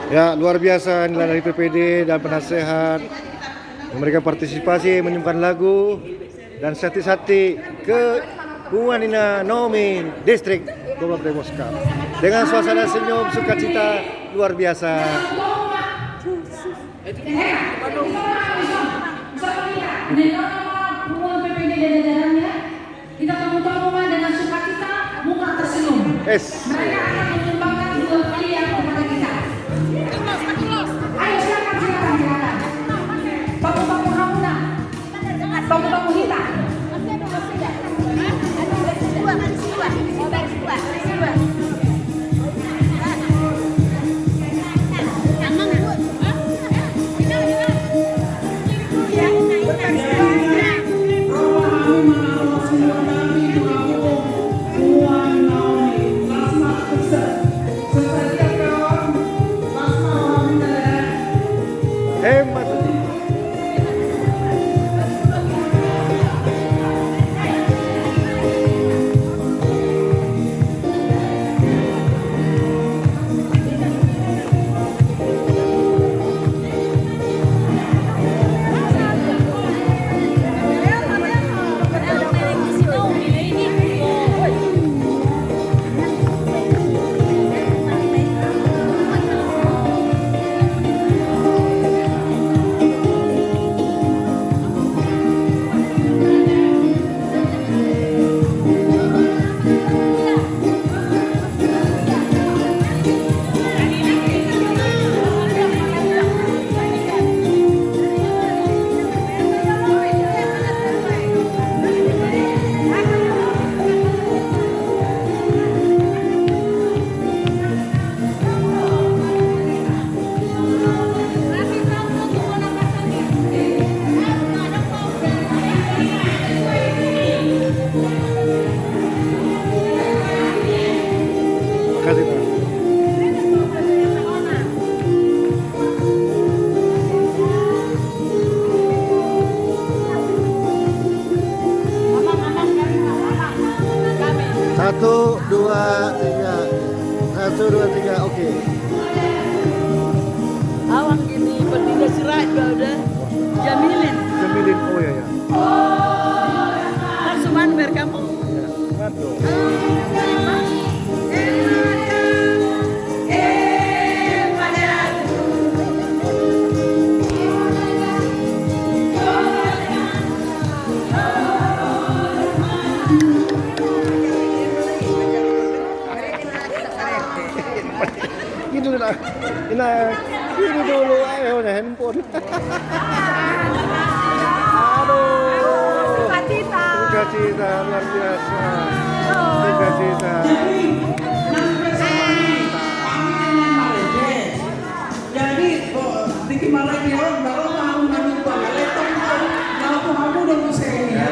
Ya, luar biasa inilah dari PPD dan penasehat. Mereka partisipasi menyumbangkan lagu dan sati-sati ke Buanina Nomi Distrik Goblok Demoska dengan suasana senyum sukacita luar biasa. Kita temu-temu dengan sukacita, muka tersenyum. Mereka akan menyumbangkan 2 miliar kepada kita. Ayo silakan. Bambu-bambu ramuan, bambu-bambu hitam. Hemat. Kasih Pak. Satu, dua, tiga. Satu, dua, tiga. Oke. Awang gini berdiri serat juga udah Jamilin. Jamilin. Oh ya ya. Harsuman biar kamu. Ya, semangat dong. Gitu lah. Ini dulu ayo handphone. Aduh. Sukacita luar biasa. Sukacita. Jadi Diki malah dia baru mau nanya gua, letong mau aku udah mau saya.